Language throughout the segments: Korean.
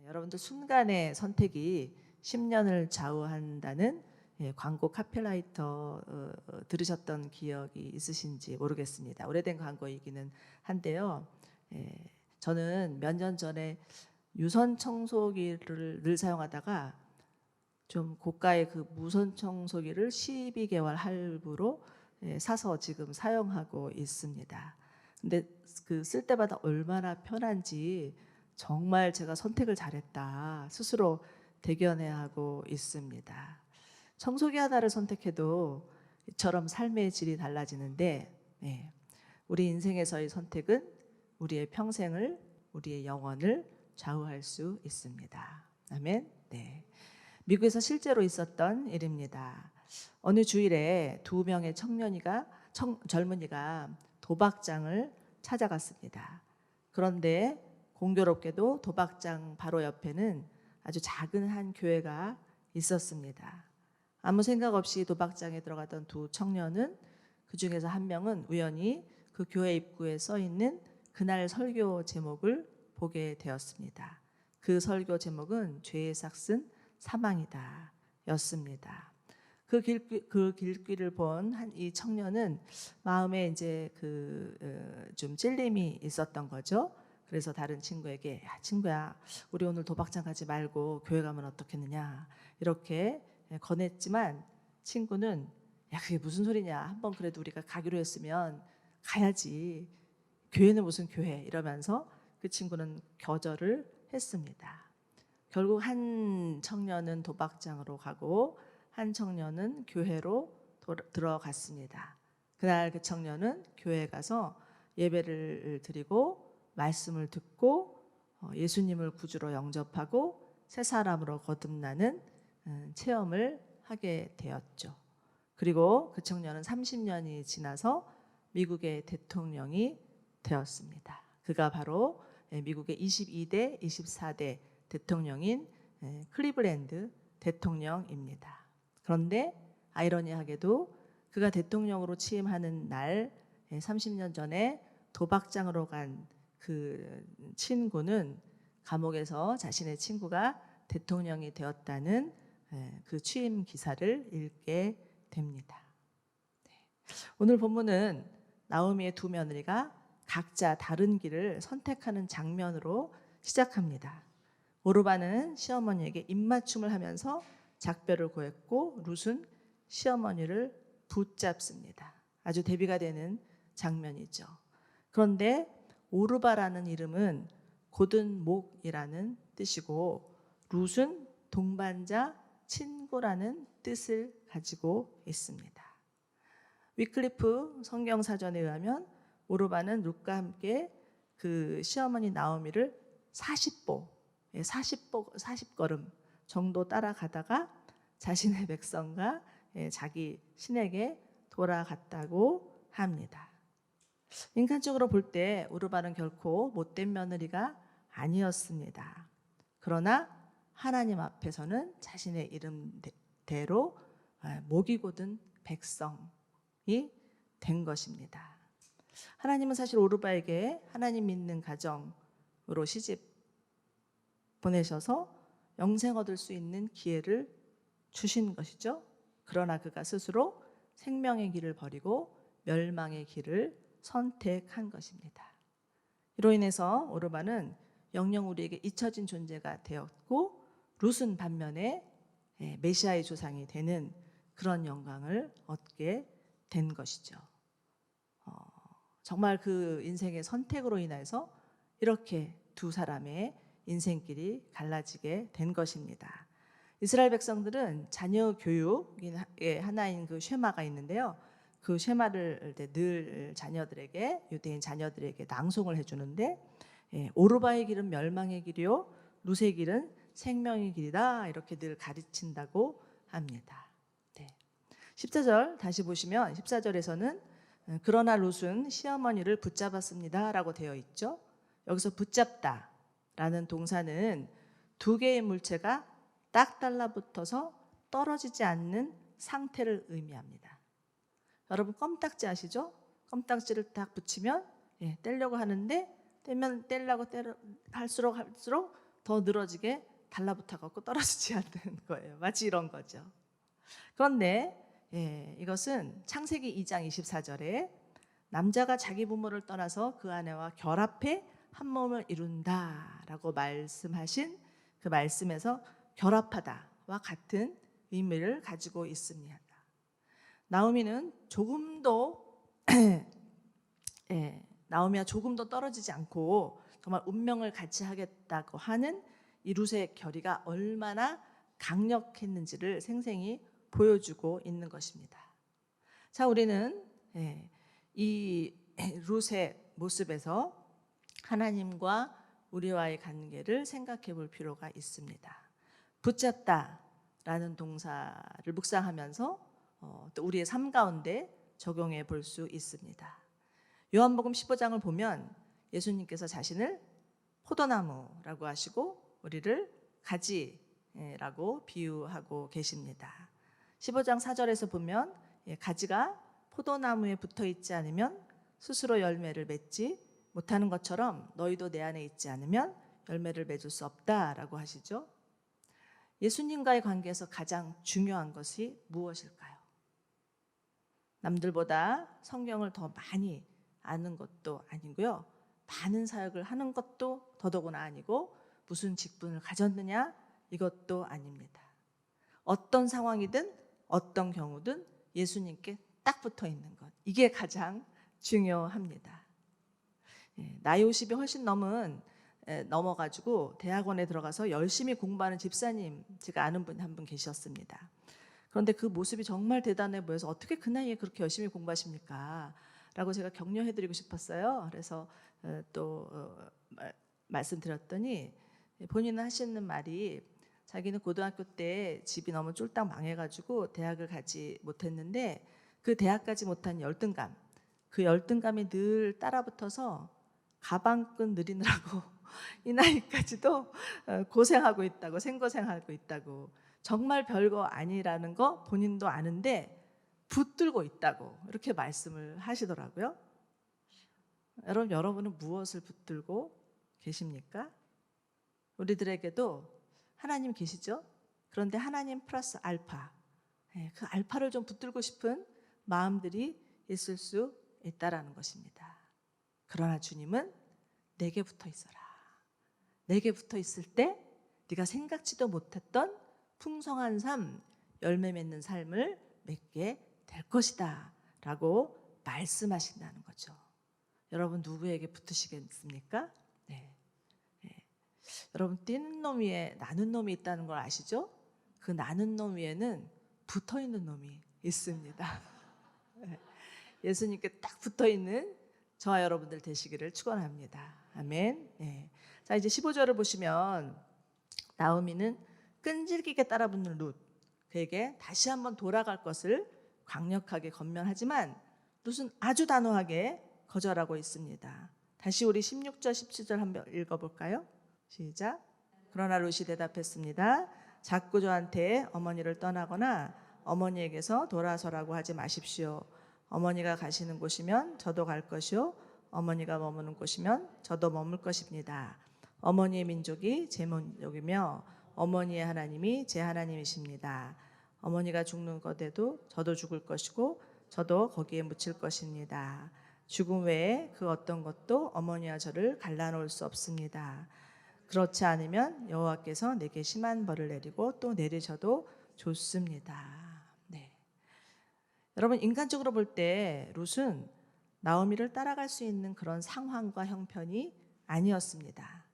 여러분들 순간의 선택이 10년을 좌우한다는 광고 카피라이터 들으셨던 기억이 있으신지 모르겠습니다. 오래된 광고이기는 한데요. 저는 몇 년 전에 유선 청소기를 늘 사용하다가 좀 고가의 그 무선 청소기를 12개월 할부로 사서 지금 사용하고 있습니다. 근데 그 쓸 때마다 얼마나 편한지 정말 제가 선택을 잘했다 스스로 대견해 하고 있습니다. 청소기 하나를 선택해도 이처럼 삶의 질이 달라지는데 우리 인생에서의 선택은 우리의 평생을, 우리의 영혼을 좌우할 수 있습니다. 아멘. 네. 미국에서 실제로 있었던 일입니다. 어느 주일에 두 명의 젊은이가 도박장을 찾아갔습니다. 그런데 공교롭게도 도박장 바로 옆에는 아주 작은 한 교회가 있었습니다. 아무 생각 없이 도박장에 들어갔던 두 청년은 그 중에서 한 명은 우연히 그 교회 입구에 써 있는 그날 설교 제목을 보게 되었습니다. 그 설교 제목은 죄의 삭은 사망이다 였습니다. 그 길귀를 본 이 청년은 마음에 이제 좀 찔림이 있었던 거죠. 그래서 다른 친구에게 야, 친구야, 우리 오늘 도박장 가지 말고 교회 가면 어떻겠느냐 이렇게 권했지만 친구는 야, 그게 무슨 소리냐, 한번 그래도 우리가 가기로 했으면 가야지, 교회는 무슨 교회, 이러면서 그 친구는 거절을 했습니다. 결국 한 청년은 도박장으로 가고 한 청년은 교회로 들어갔습니다. 그날 그 청년은 교회에 가서 예배를 드리고 말씀을 듣고 예수님을 구주로 영접하고 새 사람으로 거듭나는 체험을 하게 되었죠. 그리고 그 청년은 30년이 지나서 미국의 대통령이 되었습니다. 그가 바로 미국의 22대, 24대 대통령인 클리블랜드 대통령입니다. 그런데 아이러니하게도 그가 대통령으로 취임하는 날 30년 전에 도박장으로 간 그 친구는 감옥에서 자신의 친구가 대통령이 되었다는 그 취임 기사를 읽게 됩니다. 오늘 본문은 나오미의 두 며느리가 각자 다른 길을 선택하는 장면으로 시작합니다. 오르바는 시어머니에게 입맞춤을 하면서 작별을 고했고 룻은 시어머니를 붙잡습니다. 아주 대비가 되는 장면이죠. 그런데 오르바라는 이름은 곧은 목이라는 뜻이고 룻은 동반자, 친구라는 뜻을 가지고 있습니다. 위클리프 성경사전에 의하면 오르바는 룻과 함께 그 시어머니 나오미를 40걸음 정도 따라가다가 자신의 백성과 자기 신에게 돌아갔다고 합니다. 인간적으로 볼 때 오르바는 결코 못된 며느리가 아니었습니다. 그러나 하나님 앞에서는 자신의 이름대로 목이 곧은 백성이 된 것입니다. 하나님은 사실 오르바에게 하나님 믿는 가정으로 시집 보내셔서 영생 얻을 수 있는 기회를 주신 것이죠. 그러나 그가 스스로 생명의 길을 버리고 멸망의 길을 선택한 것입니다. 이로 인해서 오르바는 영영 우리에게 잊혀진 존재가 되었고 룻은 반면에 메시아의 조상이 되는 그런 영광을 얻게 된 것이죠. 정말 그 인생의 선택으로 인해서 이렇게 두 사람의 인생길이 갈라지게 된 것입니다. 이스라엘 백성들은 자녀 교육의 하나인 그 쉐마가 있는데요. 그 쉐마를 늘 자녀들에게, 유대인 자녀들에게 낭송을 해주는데 오르바의 길은 멸망의 길이요 룻의 길은 생명의 길이다, 이렇게 늘 가르친다고 합니다. 14절 다시 보시면 14절에서는 그러나 룻은 시어머니를 붙잡았습니다 라고 되어 있죠. 여기서 붙잡다 라는 동사는 두 개의 물체가 딱 달라붙어서 떨어지지 않는 상태를 의미합니다. 여러분 껌딱지 아시죠? 껌딱지를 딱 붙이면 떼려고 하는데 떼려고 할수록 더 늘어지게 달라붙어 갖고 떨어지지 않는 거예요. 마치 이런 거죠. 그런데 이것은 창세기 2장 24절에 남자가 자기 부모를 떠나서 그 아내와 결합해 한 몸을 이룬다라고 말씀하신 그 말씀에서 결합하다와 같은 의미를 가지고 있습니다. 나오미는 나오미와 조금도 떨어지지 않고 정말 운명을 같이 하겠다고 하는 이 룻의 결의가 얼마나 강력했는지를 생생히 보여주고 있는 것입니다. 자, 우리는 이 룻의 모습에서 하나님과 우리와의 관계를 생각해 볼 필요가 있습니다. 붙잡다라는 동사를 묵상하면서 또 우리의 삶 가운데 적용해 볼 수 있습니다. 요한복음 15장을 보면 예수님께서 자신을 포도나무라고 하시고 우리를 가지라고 비유하고 계십니다. 15장 4절에서 보면 가지가 포도나무에 붙어 있지 않으면 스스로 열매를 맺지 못하는 것처럼 너희도 내 안에 있지 않으면 열매를 맺을 수 없다라고 하시죠. 예수님과의 관계에서 가장 중요한 것이 무엇일까요? 남들보다 성경을 더 많이 아는 것도 아니고요. 많은 사역을 하는 것도 더더구나 아니고 무슨 직분을 가졌느냐 이것도 아닙니다. 어떤 상황이든 어떤 경우든 예수님께 딱 붙어 있는 것. 이게 가장 중요합니다. 나이 50이 훨씬 넘어가지고 대학원에 들어가서 열심히 공부하는 집사님 제가 아는 분 한 분 계셨습니다. 그런데 그 모습이 정말 대단해 보여서 어떻게 그 나이에 그렇게 열심히 공부하십니까? 라고 제가 격려해드리고 싶었어요. 그래서 말씀드렸더니 본인은 하시는 말이 자기는 고등학교 때 집이 너무 쫄딱 망해가지고 대학을 가지 못했는데 그 대학 가지 못한 열등감, 그 열등감이 늘 따라붙어서 가방끈 느리느라고 이 나이까지도 고생하고 있다고, 생고생하고 있다고, 정말 별거 아니라는 거 본인도 아는데 붙들고 있다고 이렇게 말씀을 하시더라고요. 여러분은 무엇을 붙들고 계십니까? 우리들에게도 하나님 계시죠? 그런데 하나님 플러스 알파, 그 알파를 좀 붙들고 싶은 마음들이 있을 수 있다라는 것입니다. 그러나 주님은 내게 붙어 있어라. 내게 붙어 있을 때 네가 생각지도 못했던 풍성한 삶, 열매 맺는 삶을 맺게 될 것이다 라고 말씀하신다는 거죠. 여러분 누구에게 붙으시겠습니까? 여러분 뛰는 놈 위에 나는 놈이 있다는 걸 아시죠? 그 나는 놈 위에는 붙어있는 놈이 있습니다. 예수님께 딱 붙어있는 저와 여러분들 되시기를 축원합니다. 아멘. 자, 이제 15절을 보시면 나오미는 끈질기게 따라붙는 룻, 그에게 다시 한번 돌아갈 것을 강력하게 권면하지만 룻은 아주 단호하게 거절하고 있습니다. 다시 우리 16절 17절 한번 읽어볼까요? 시작. 그러나 룻이 대답했습니다. 자꾸 저한테 어머니를 떠나거나 어머니에게서 돌아서라고 하지 마십시오. 어머니가 가시는 곳이면 저도 갈 것이요 어머니가 머무는 곳이면 저도 머물 것입니다. 어머니의 민족이 제 민족이며 어머니의 하나님이 제 하나님이십니다. 어머니가 죽는 것에도 저도 죽을 것이고 저도 거기에 묻힐 것입니다. 죽음 외에 그 어떤 것도 어머니와 저를 갈라놓을 수 없습니다. 그렇지 않으면 여호와께서 내게 심한 벌을 내리고 또 내리셔도 좋습니다. 여러분 인간적으로 볼 때 룻은 나오미를 따라갈 수 있는 그런 상황과 형편이 아니었습니다.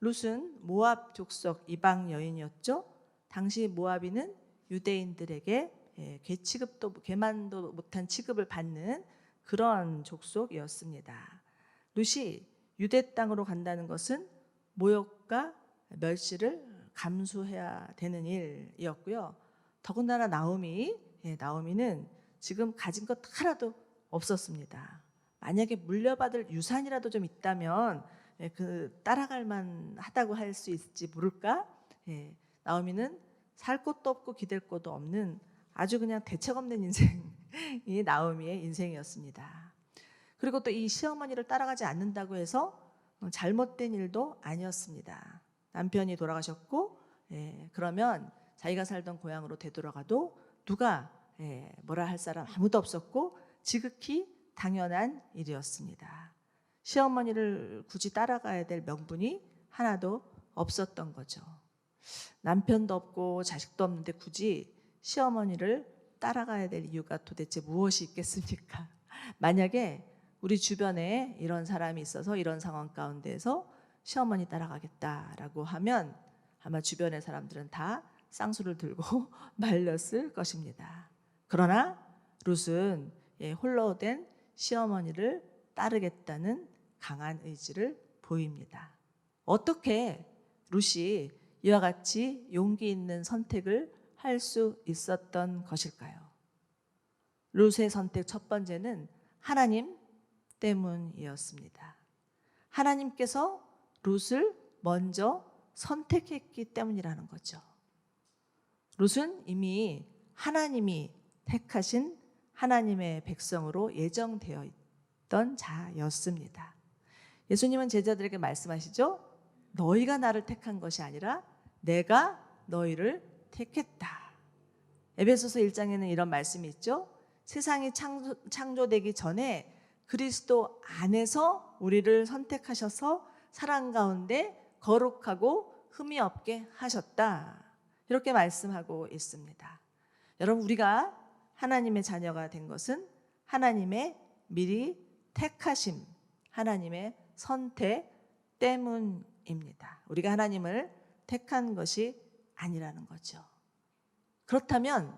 룻은 모압 족속 이방 여인이었죠. 당시 모압인은 유대인들에게 개만도 못한 취급을 받는 그런 족속이었습니다. 룻이 유대 땅으로 간다는 것은 모욕과 멸시를 감수해야 되는 일이었고요. 더군다나 나오미는 지금 가진 것 하나도 없었습니다. 만약에 물려받을 유산이라도 좀 있다면 따라갈 만하다고 할 수 있을지 모를까? 나오미는 살 곳도 없고 기댈 곳도 없는 아주 그냥 대책 없는 인생이 나오미의 인생이었습니다. 그리고 또 이 시어머니를 따라가지 않는다고 해서 잘못된 일도 아니었습니다. 남편이 돌아가셨고, 그러면 자기가 살던 고향으로 되돌아가도 누가 뭐라 할 사람 아무도 없었고 지극히 당연한 일이었습니다. 시어머니를 굳이 따라가야 될 명분이 하나도 없었던 거죠. 남편도 없고 자식도 없는데 굳이 시어머니를 따라가야 될 이유가 도대체 무엇이 있겠습니까? 만약에 우리 주변에 이런 사람이 있어서 이런 상황 가운데에서 시어머니 따라가겠다라고 하면 아마 주변의 사람들은 다 쌍수를 들고 말렸을 것입니다. 그러나 룻은 홀로 된 시어머니를 따르겠다는 강한 의지를 보입니다. 어떻게 룻이 이와 같이 용기 있는 선택을 할 수 있었던 것일까요? 룻의 선택 첫 번째는 하나님 때문이었습니다. 하나님께서 룻을 먼저 선택했기 때문이라는 거죠. 룻은 이미 하나님이 택하신 하나님의 백성으로 예정되어 있던 자였습니다. 예수님은 제자들에게 말씀하시죠. 너희가 나를 택한 것이 아니라 내가 너희를 택했다. 에베소서 1장에는 이런 말씀이 있죠. 세상이 창조되기 전에 그리스도 안에서 우리를 선택하셔서 사랑 가운데 거룩하고 흠이 없게 하셨다. 이렇게 말씀하고 있습니다. 여러분, 우리가 하나님의 자녀가 된 것은 하나님의 미리 택하심, 하나님의 선택 때문입니다. 우리가 하나님을 택한 것이 아니라는 거죠. 그렇다면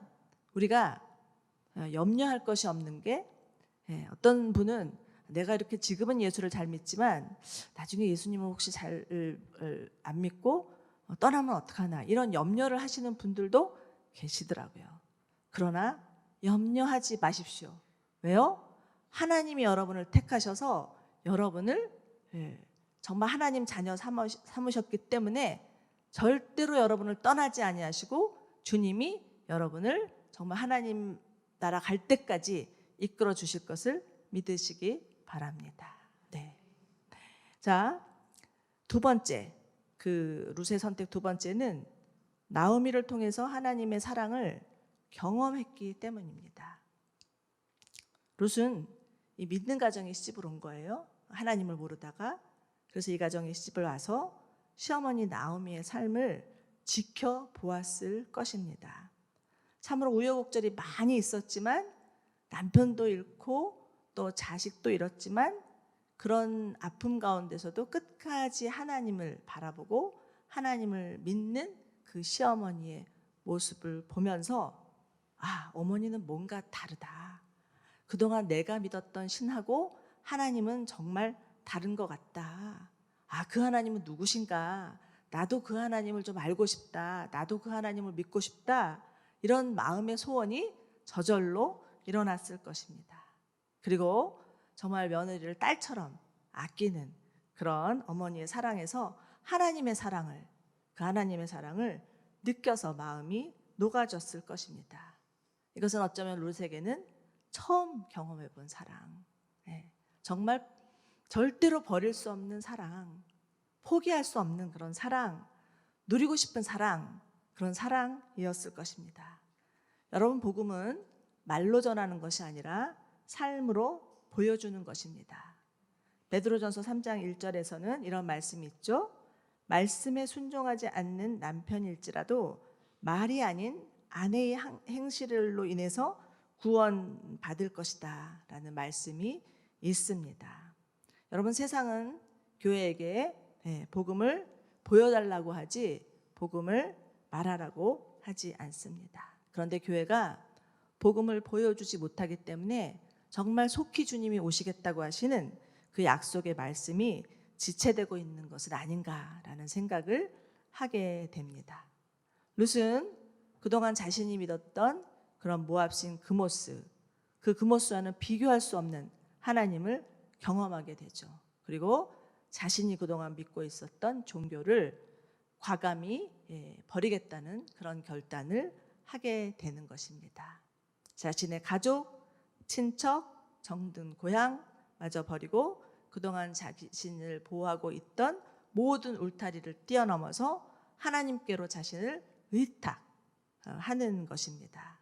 우리가 염려할 것이 없는 게, 어떤 분은 내가 이렇게 지금은 예수를 잘 믿지만 나중에 예수님을 혹시 잘 안 믿고 떠나면 어떡하나, 이런 염려를 하시는 분들도 계시더라고요. 그러나 염려하지 마십시오. 왜요? 하나님이 여러분을 택하셔서 여러분을 정말 하나님 자녀 삼으셨기 때문에 절대로 여러분을 떠나지 아니하시고 주님이 여러분을 정말 하나님 나라 갈 때까지 이끌어 주실 것을 믿으시기 바랍니다. 네. 자, 두 번째, 그 룻의 선택 두 번째는 나오미를 통해서 하나님의 사랑을 경험했기 때문입니다. 룻은 이 믿는 가정에 시집을 온 거예요. 하나님을 모르다가. 그래서 이 가정에 시집을 와서 시어머니 나오미의 삶을 지켜보았을 것입니다. 참으로 우여곡절이 많이 있었지만 남편도 잃고 또 자식도 잃었지만 그런 아픔 가운데서도 끝까지 하나님을 바라보고 하나님을 믿는 그 시어머니의 모습을 보면서 어머니는 뭔가 다르다. 그동안 내가 믿었던 신하고 하나님은 정말 다른 것 같다. 그 하나님은 누구신가? 나도 그 하나님을 좀 알고 싶다. 나도 그 하나님을 믿고 싶다. 이런 마음의 소원이 저절로 일어났을 것입니다. 그리고 정말 며느리를 딸처럼 아끼는 그런 어머니의 사랑에서 하나님의 사랑을, 그 하나님의 사랑을 느껴서 마음이 녹아졌을 것입니다. 이것은 어쩌면 룻에게는 처음 경험해 본 사랑, 정말 절대로 버릴 수 없는 사랑, 포기할 수 없는 그런 사랑, 누리고 싶은 사랑, 그런 사랑이었을 것입니다. 여러분, 복음은 말로 전하는 것이 아니라 삶으로 보여주는 것입니다. 베드로전서 3장 1절에서는 이런 말씀이 있죠. 말씀에 순종하지 않는 남편일지라도 말이 아닌 아내의 행실로 인해서 구원받을 것이다 라는 말씀이 있습니다. 여러분, 세상은 교회에게 복음을 보여달라고 하지 복음을 말하라고 하지 않습니다. 그런데 교회가 복음을 보여주지 못하기 때문에 정말 속히 주님이 오시겠다고 하시는 그 약속의 말씀이 지체되고 있는 것은 아닌가라는 생각을 하게 됩니다. 룻은 그동안 자신이 믿었던 그런 모압신 그모스, 그 그모스와는 비교할 수 없는 하나님을 경험하게 되죠. 그리고 자신이 그동안 믿고 있었던 종교를 과감히 버리겠다는 그런 결단을 하게 되는 것입니다. 자신의 가족, 친척, 정든 고향마저 버리고 그동안 자신을 보호하고 있던 모든 울타리를 뛰어넘어서 하나님께로 자신을 의탁하는 것입니다.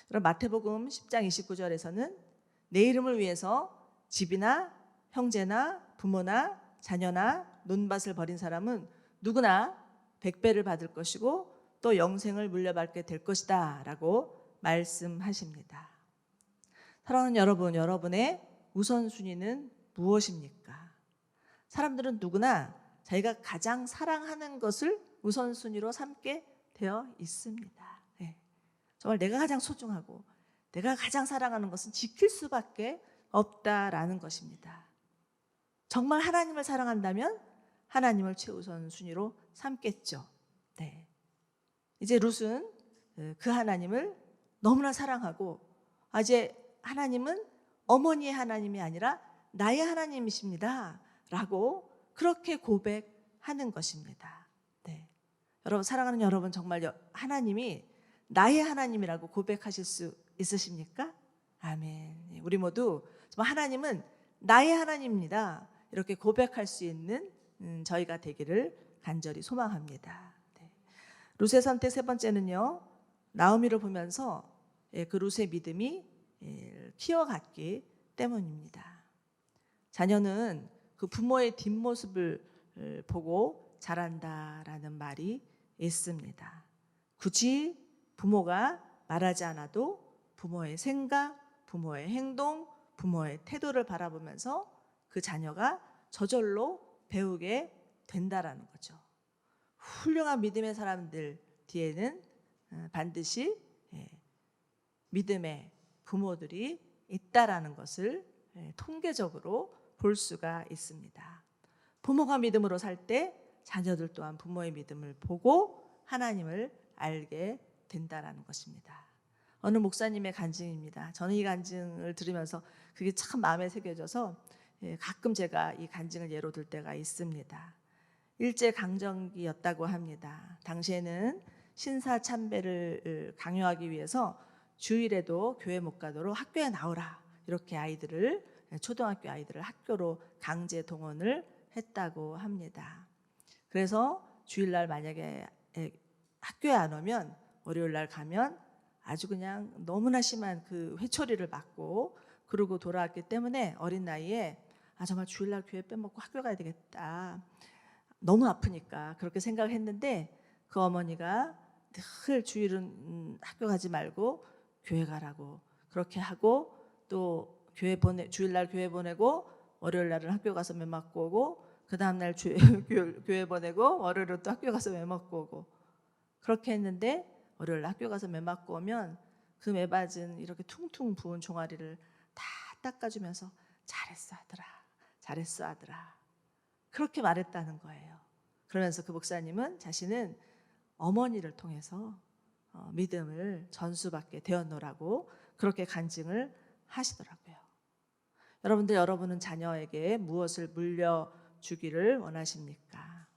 그럼 마태복음 10장 29절에서는 내 이름을 위해서 집이나 형제나 부모나 자녀나 논밭을 버린 사람은 누구나 100배를 받을 것이고 또 영생을 물려받게 될 것이다 라고 말씀하십니다. 사랑하는 여러분, 여러분의 우선순위는 무엇입니까? 사람들은 누구나 자기가 가장 사랑하는 것을 우선순위로 삼게 되어 있습니다. 네. 정말 내가 가장 소중하고 내가 가장 사랑하는 것은 지킬 수밖에 없다라는 것입니다. 정말 하나님을 사랑한다면 하나님을 최우선 순위로 삼겠죠. 네. 이제 룻은 그 하나님을 너무나 사랑하고 이제 하나님은 어머니의 하나님이 아니라 나의 하나님이십니다 라고 그렇게 고백하는 것입니다. 네. 여러분, 사랑하는 여러분, 정말 하나님이 나의 하나님이라고 고백하실 수 있으십니까? 아멘. 우리 모두 정말 하나님은 나의 하나님입니다 이렇게 고백할 수 있는 저희가 되기를 간절히 소망합니다. 네. 룻의 선택 세 번째는요, 나오미를 보면서 그 룻의 믿음이 키워갔기 때문입니다. 자녀는 그 부모의 뒷모습을 보고 자란다라는 말이 있습니다. 굳이 부모가 말하지 않아도 부모의 생각, 부모의 행동, 부모의 태도를 바라보면서 그 자녀가 저절로 배우게 된다라는 거죠. 훌륭한 믿음의 사람들 뒤에는 반드시 믿음의 부모들이 있다라는 것을 통계적으로 볼 수가 있습니다. 부모가 믿음으로 살 때 자녀들 또한 부모의 믿음을 보고 하나님을 알게 된다라는 것입니다. 어느 목사님의 간증입니다. 저는 이 간증을 들으면서 그게 참 마음에 새겨져서 가끔 제가 이 간증을 예로 들 때가 있습니다. 일제강점기였다고 합니다. 당시에는 신사참배를 강요하기 위해서 주일에도 교회 못 가도록 학교에 나오라 이렇게 아이들을, 초등학교 아이들을 학교로 강제 동원을 했다고 합니다. 그래서 주일날 만약에 학교에 안 오면 월요일날 가면 아주 그냥 너무나 심한 그 회초리를 맞고 그러고 돌아왔기 때문에 어린 나이에 정말 주일날 교회 빼먹고 학교 가야 되겠다. 너무 아프니까 그렇게 생각을 했는데 그 어머니가 늘 주일은 학교 가지 말고 교회 가라고 그렇게 하고 또 주일날 교회 보내고 월요일날은 학교 가서 매 맞고 오고 그 다음날 교회 보내고 월요일은 또 학교 가서 매 맞고 오고 그렇게 했는데 월요일 학교 가서 매 맞고 오면 그 매 맞은 이렇게 퉁퉁 부은 종아리를 다 닦아주면서 잘했어 아들아, 잘했어 아들아 그렇게 말했다는 거예요. 그러면서 그 목사님은 자신은 어머니를 통해서 믿음을 전수받게 되었노라고 그렇게 간증을 하시더라고요. 여러분들, 여러분은 자녀에게 무엇을 물려주기를 원하십니까?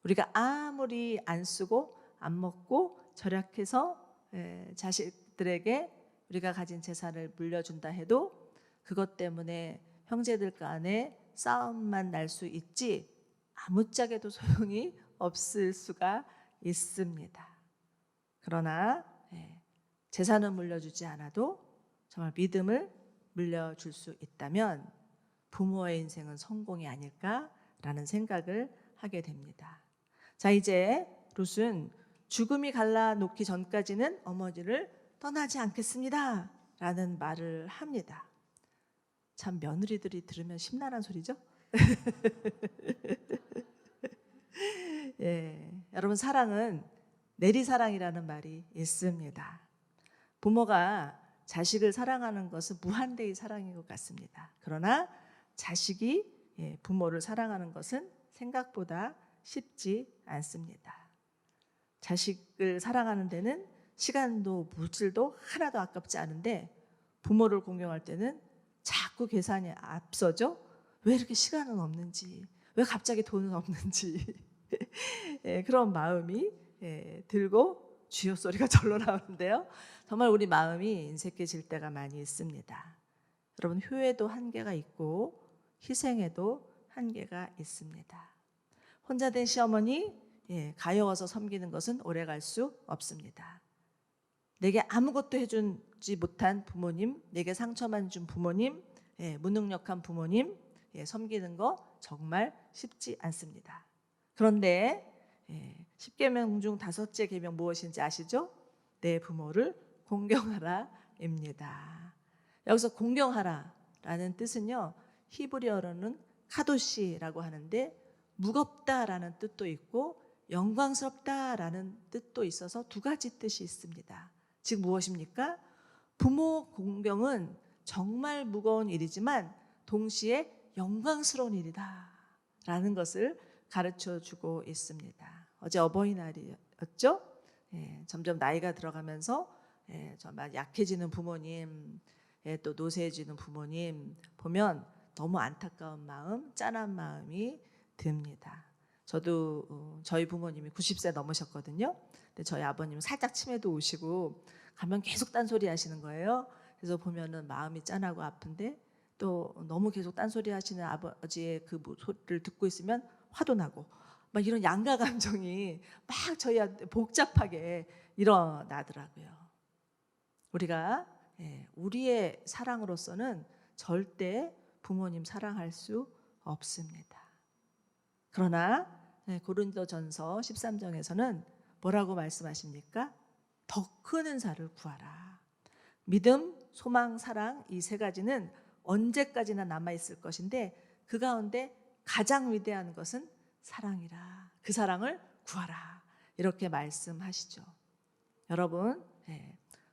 우리가 아무리 안 쓰고 안 먹고 절약해서 자식들에게 우리가 가진 재산을 물려준다 해도 그것 때문에 형제들 간에 싸움만 날 수 있지 아무짝에도 소용이 없을 수가 있습니다. 그러나 재산을 물려주지 않아도 정말 믿음을 물려줄 수 있다면 부모의 인생은 성공이 아닐까라는 생각을 하게 됩니다. 자, 이제 룻은 죽음이 갈라놓기 전까지는 어머니를 떠나지 않겠습니다 라는 말을 합니다. 참 며느리들이 들으면 심란한 소리죠? 여러분, 사랑은 내리사랑이라는 말이 있습니다. 부모가 자식을 사랑하는 것은 무한대의 사랑인 것 같습니다. 그러나 자식이 부모를 사랑하는 것은 생각보다 쉽지 않습니다. 자식을 사랑하는 데는 시간도 물질도 하나도 아깝지 않은데 부모를 공경할 때는 자꾸 계산이 앞서죠. 왜 이렇게 시간은 없는지, 왜 갑자기 돈은 없는지 그런 마음이 들고 주여 소리가 절로 나오는데요. 정말 우리 마음이 인색해질 때가 많이 있습니다. 여러분, 효에도 한계가 있고 희생에도 한계가 있습니다. 혼자 된 시어머니, 가여워서 섬기는 것은 오래갈 수 없습니다. 내게 아무것도 해주지 못한 부모님, 내게 상처만 준 부모님, 무능력한 부모님 섬기는 거 정말 쉽지 않습니다. 그런데 10계명 중 5째 계명 무엇인지 아시죠? 내 부모를 공경하라입니다. 여기서 공경하라라는 뜻은요, 히브리어로는 카도시라고 하는데 무겁다라는 뜻도 있고 영광스럽다라는 뜻도 있어서 두 가지 뜻이 있습니다. 즉 무엇입니까? 부모 공경은 정말 무거운 일이지만 동시에 영광스러운 일이다라는 것을 가르쳐 주고 있습니다. 어제 어버이날이었죠? 점점 나이가 들어가면서 정말 약해지는 부모님, 또 노쇠해지는 부모님 보면 너무 안타까운 마음, 짠한 마음이 듭니다. 저도 저희 부모님이 90세 넘으셨거든요. 근데 저희 아버님은 살짝 치매도 오시고 가면 계속 딴소리 하시는 거예요. 그래서 보면은 마음이 짠하고 아픈데 또 너무 계속 딴소리 하시는 아버지의 그 소리를 듣고 있으면 화도 나고 막 이런 양가 감정이 막 저희한테 복잡하게 일어나더라고요. 우리가 우리의 사랑으로서는 절대 부모님 사랑할 수 없습니다. 그러나 고린도전서 13장에서는 뭐라고 말씀하십니까? 더 큰 은사를 구하라. 믿음, 소망, 사랑 이 세 가지는 언제까지나 남아있을 것인데 그 가운데 가장 위대한 것은 사랑이라. 그 사랑을 구하라. 이렇게 말씀하시죠. 여러분,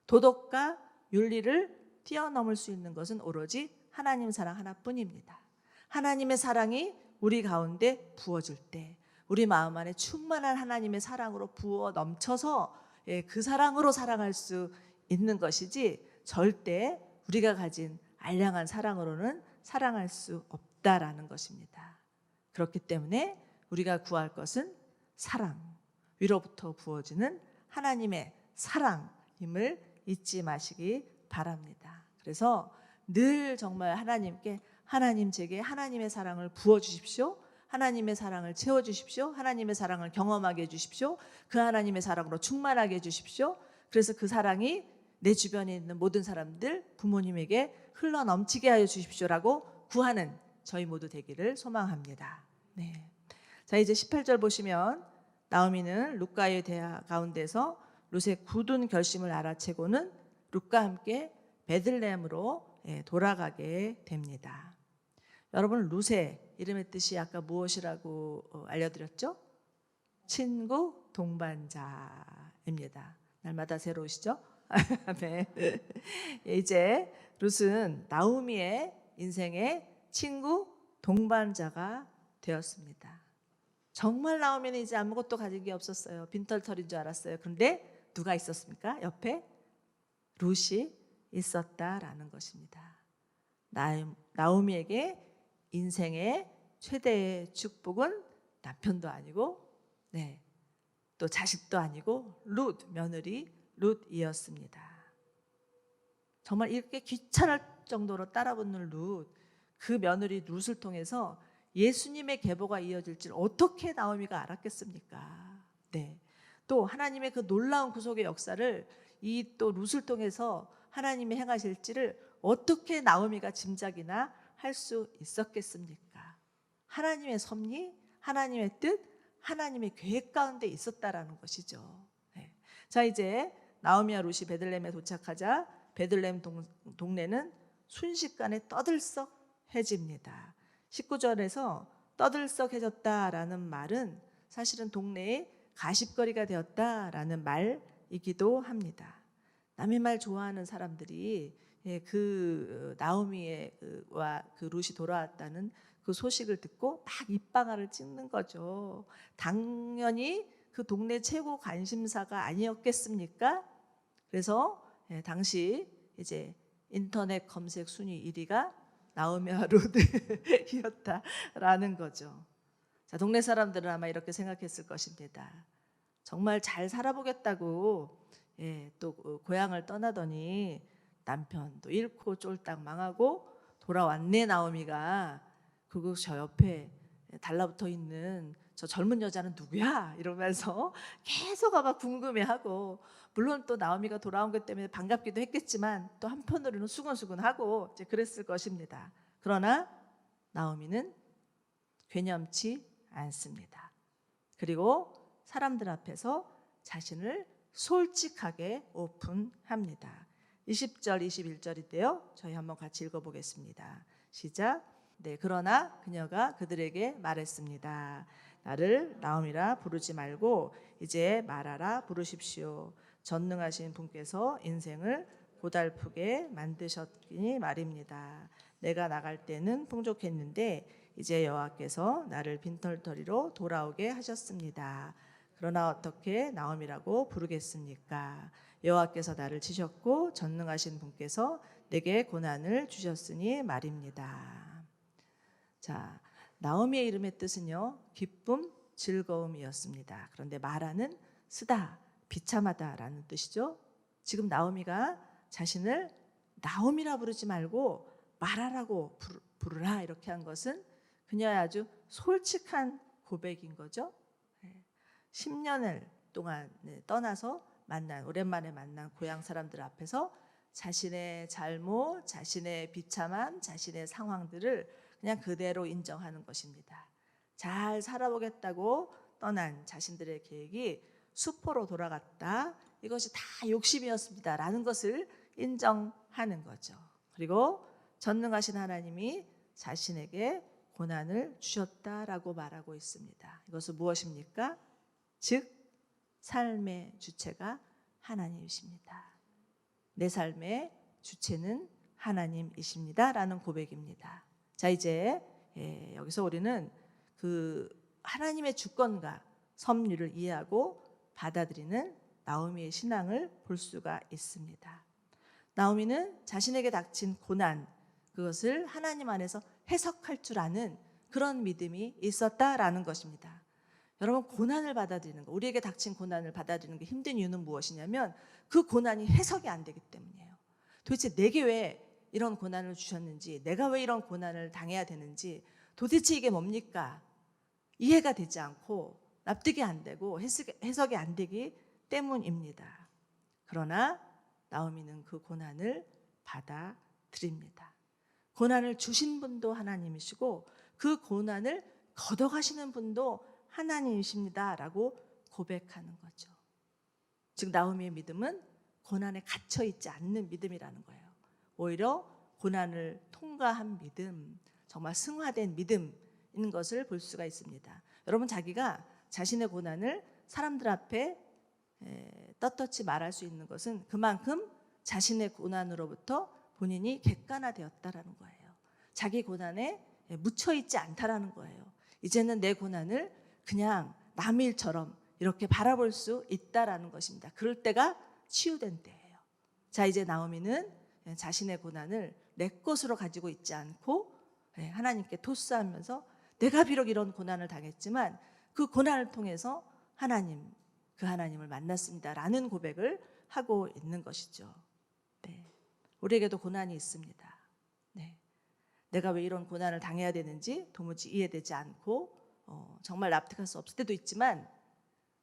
도덕과 윤리를 뛰어넘을 수 있는 것은 오로지 하나님 사랑 하나뿐입니다. 하나님의 사랑이 우리 가운데 부어질 때 우리 마음 안에 충만한 하나님의 사랑으로 부어 넘쳐서 그 사랑으로 사랑할 수 있는 것이지 절대 우리가 가진 알량한 사랑으로는 사랑할 수 없다라는 것입니다. 그렇기 때문에 우리가 구할 것은 사랑, 위로부터 부어지는 하나님의 사랑임을 잊지 마시기 바랍니다. 그래서 늘 정말 하나님께 하나님 제게 하나님의 사랑을 부어주십시오. 하나님의 사랑을 채워주십시오. 하나님의 사랑을 경험하게 해주십시오. 그 하나님의 사랑으로 충만하게 해주십시오. 그래서 그 사랑이 내 주변에 있는 모든 사람들, 부모님에게 흘러 넘치게 하여 주십시오라고 구하는 저희 모두 되기를 소망합니다. 네. 자, 이제 18절 보시면 나오미는 룻과의 대화 가운데서 룻의 굳은 결심을 알아채고는 룻과 함께 베들레헴으로 돌아가게 됩니다. 여러분, 룻의 이름의 뜻이 아까 무엇이라고 알려드렸죠? 친구, 동반자입니다. 날마다 새로우시죠? 네. 이제 룻은 나오미의 인생의 친구, 동반자가 되었습니다. 정말 나오미는 이제 아무것도 가진 게 없었어요. 빈털터리인 줄 알았어요. 그런데 누가 있었습니까? 옆에 룻이 있었다라는 것입니다. 나오미에게 인생의 최대의 축복은 남편도 아니고 또 자식도 아니고 룻, 며느리 룻이었습니다. 정말 이렇게 귀찮을 정도로 따라붙는 룻, 그 며느리 룻을 통해서 예수님의 계보가 이어질 줄 어떻게 나오미가 알았겠습니까? 또 하나님의 그 놀라운 구속의 역사를 이 또 룻을 통해서 하나님이 행하실지를 어떻게 나오미가 짐작이나 할 수 있었겠습니까? 하나님의 섭리, 하나님의 뜻, 하나님의 계획 가운데 있었다라는 것이죠. 자, 이제 나오미와 룻이 베들레헴에 도착하자 베들레헴 동네는 순식간에 떠들썩해집니다. 19절에서 떠들썩해졌다라는 말은 사실은 동네에 가십거리가 되었다라는 말이기도 합니다. 남의 말 좋아하는 사람들이 그 나오미와 그 룻이 돌아왔다는 그 소식을 듣고 막 입방아를 찍는 거죠. 당연히 그 동네 최고 관심사가 아니었겠습니까? 그래서 당시 이제 인터넷 검색 순위 1위가 나오미와 룻이었다라는 거죠. 자, 동네 사람들은 아마 이렇게 생각했을 것입니다. 정말 잘 살아보겠다고 또 고향을 떠나더니 남편도 잃고 쫄딱 망하고 돌아왔네 나오미가. 그리고 저 옆에 달라붙어 있는 저 젊은 여자는 누구야? 이러면서 계속 아마 궁금해하고, 물론 또 나오미가 돌아온 것 때문에 반갑기도 했겠지만 또 한편으로는 수근수근하고 이제 그랬을 것입니다. 그러나 나오미는 괴념치 않습니다. 그리고 사람들 앞에서 자신을 솔직하게 오픈합니다. 20절, 21절인데요. 저희 한번 같이 읽어보겠습니다. 시작. 네, 그러나 그녀가 그들에게 말했습니다. 나를 나오미라 부르지 말고 이제 마라라 부르십시오. 전능하신 분께서 인생을 고달프게 만드셨으니 말입니다. 내가 나갈 때는 풍족했는데 이제 여호와께서 나를 빈털터리로 돌아오게 하셨습니다. 그러나 어떻게 나오미라고 부르겠습니까? 여호와께서 나를 치셨고 전능하신 분께서 내게 고난을 주셨으니 말입니다. 자, 나오미의 이름의 뜻은요, 기쁨, 즐거움이었습니다. 그런데 마라는 쓰다, 비참하다라는 뜻이죠. 지금 나오미가 자신을 나오미라 부르지 말고 마라라고 부르라 이렇게 한 것은 그녀의 아주 솔직한 고백인 거죠. 10년을 동안 떠나서 오랜만에 만난 고향 사람들 앞에서 자신의 잘못, 자신의 비참함, 자신의 상황들을 그냥 그대로 인정하는 것입니다. 잘 살아보겠다고 떠난 자신들의 계획이 수포로 돌아갔다. 이것이 다 욕심이었습니다. 라는 것을 인정하는 거죠. 그리고 전능하신 하나님이 자신에게 고난을 주셨다라고 말하고 있습니다. 이것은 무엇입니까? 즉 삶의 주체가 하나님이십니다. 내 삶의 주체는 하나님이십니다. 라는 고백입니다. 자, 이제 여기서 우리는 그 하나님의 주권과 섭리를 이해하고 받아들이는 나오미의 신앙을 볼 수가 있습니다. 나오미는 자신에게 닥친 고난, 그것을 하나님 안에서 해석할 줄 아는 그런 믿음이 있었다라는 것입니다. 여러분, 고난을 받아들이는 거, 우리에게 닥친 고난을 받아들이는 게 힘든 이유는 무엇이냐면 그 고난이 해석이 안 되기 때문이에요. 도대체 내게 왜 이런 고난을 주셨는지, 내가 왜 이런 고난을 당해야 되는지, 도대체 이게 뭡니까? 이해가 되지 않고 납득이 안 되고 해석이 안 되기 때문입니다. 그러나 나오미는 그 고난을 받아들입니다. 고난을 주신 분도 하나님이시고 그 고난을 걷어가시는 분도 하나님이십니다 라고 고백하는 거죠. 즉 나오미의 믿음은 고난에 갇혀있지 않는 믿음이라는 거예요. 오히려 고난을 통과한 믿음, 정말 승화된 믿음인 것을 볼 수가 있습니다. 여러분, 자기가 자신의 고난을 사람들 앞에 떳떳이 말할 수 있는 것은 그만큼 자신의 고난으로부터 본인이 객관화되었다라는 거예요. 자기 고난에 묻혀있지 않다라는 거예요. 이제는 내 고난을 그냥 남의 일처럼 이렇게 바라볼 수 있다라는 것입니다. 그럴 때가 치유된 때예요. 자, 이제 나오미는 자신의 고난을 내 것으로 가지고 있지 않고 하나님께 토스하면서 내가 비록 이런 고난을 당했지만 그 고난을 통해서 그 하나님을 만났습니다라는 고백을 하고 있는 것이죠. 네. 우리에게도 고난이 있습니다. 네. 내가 왜 이런 고난을 당해야 되는지 도무지 이해되지 않고 정말 납득할 수 없을 때도 있지만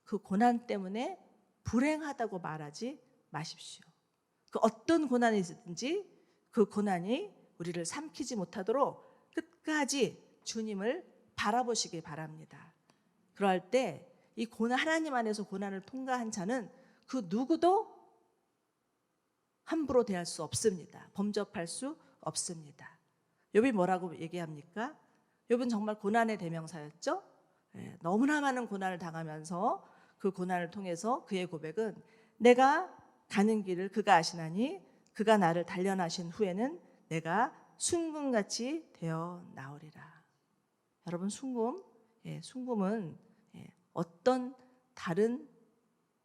그 고난 때문에 불행하다고 말하지 마십시오. 그 어떤 고난이 있든지 그 고난이 우리를 삼키지 못하도록 끝까지 주님을 바라보시기 바랍니다. 그럴 때 이 하나님 안에서 고난을 통과한 자는 그 누구도 함부로 대할 수 없습니다. 범접할 수 없습니다. 욥이 뭐라고 얘기합니까? 욥은 정말 고난의 대명사였죠. 너무나 많은 고난을 당하면서 그 고난을 통해서 그의 고백은 내가 가는 길을 그가 아시나니 그가 나를 단련하신 후에는 내가 순금같이 되어 나오리라. 여러분, 순금은 어떤 다른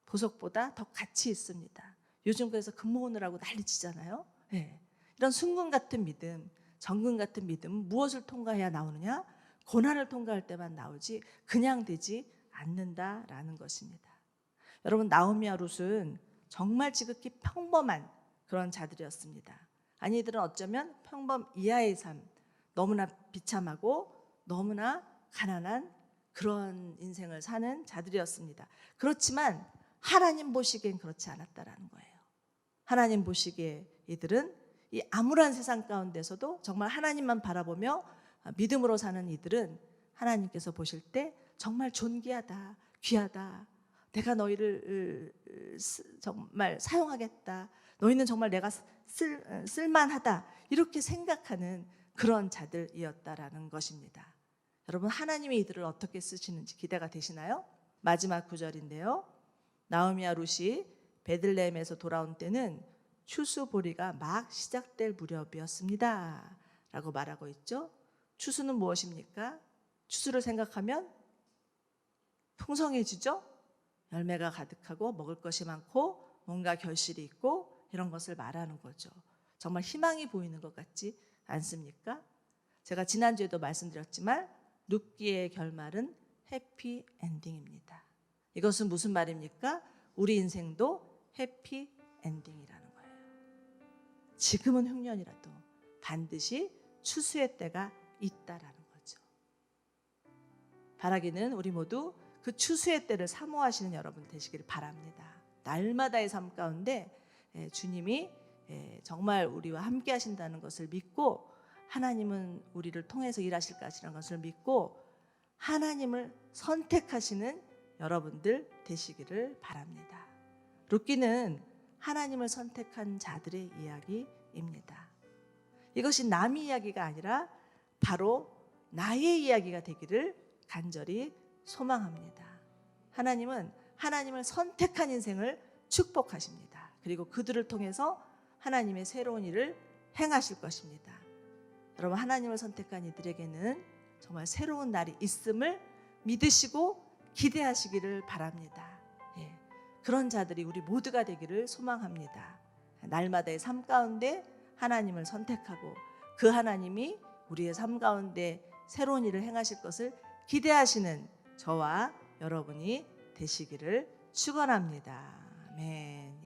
보석보다 더 가치 있습니다. 요즘 그래서 금모 오느라고 난리치잖아요. 이런 순금 같은 믿음, 정금 같은 믿음은 무엇을 통과해야 나오느냐? 고난을 통과할 때만 나오지 그냥 되지 않는다라는 것입니다. 여러분, 나오미와 룻은 정말 지극히 평범한 그런 자들이었습니다. 아니, 이들은 어쩌면 평범 이하의 삶, 너무나 비참하고 너무나 가난한 그런 인생을 사는 자들이었습니다. 그렇지만 하나님 보시기엔 그렇지 않았다라는 거예요. 하나님 보시기에 이들은 이 암울한 세상 가운데서도 정말 하나님만 바라보며 믿음으로 사는 이들은 하나님께서 보실 때 정말 존귀하다, 귀하다. 내가 너희를 정말 사용하겠다. 너희는 정말 내가 쓸만하다. 이렇게 생각하는 그런 자들이었다라는 것입니다. 여러분, 하나님이 이들을 어떻게 쓰시는지 기대가 되시나요? 마지막 구절인데요. 나오미와 룻이 베들레헴에서 돌아온 때는 추수보리가 막 시작될 무렵이었습니다. 라고 말하고 있죠. 추수는 무엇입니까? 추수를 생각하면 풍성해지죠. 열매가 가득하고 먹을 것이 많고 뭔가 결실이 있고 이런 것을 말하는 거죠. 정말 희망이 보이는 것 같지 않습니까? 제가 지난주에도 말씀드렸지만 룻기의 결말은 해피 엔딩입니다. 이것은 무슨 말입니까? 우리 인생도 해피 엔딩이라는 거예요. 지금은 흉년이라도 반드시 추수의 때가 있다라는 거죠. 바라기는 우리 모두 그 추수의 때를 사모하시는 여러분 되시기를 바랍니다. 날마다의 삶 가운데 주님이 정말 우리와 함께 하신다는 것을 믿고 하나님은 우리를 통해서 일하실 것이라는 것을 믿고 하나님을 선택하시는 여러분들 되시기를 바랍니다. 룻기는 하나님을 선택한 자들의 이야기입니다. 이것이 남의 이야기가 아니라 바로 나의 이야기가 되기를 간절히 소망합니다. 하나님은 하나님을 선택한 인생을 축복하십니다. 그리고 그들을 통해서 하나님의 새로운 일을 행하실 것입니다. 여러분, 하나님을 선택한 이들에게는 정말 새로운 날이 있음을 믿으시고 기대하시기를 바랍니다. 그런 자들이 우리 모두가 되기를 소망합니다. 날마다의 삶 가운데 하나님을 선택하고 그 하나님이 우리의 삶 가운데 새로운 일을 행하실 것을 기대하시는 저와 여러분이 되시기를 축원합니다. 아멘.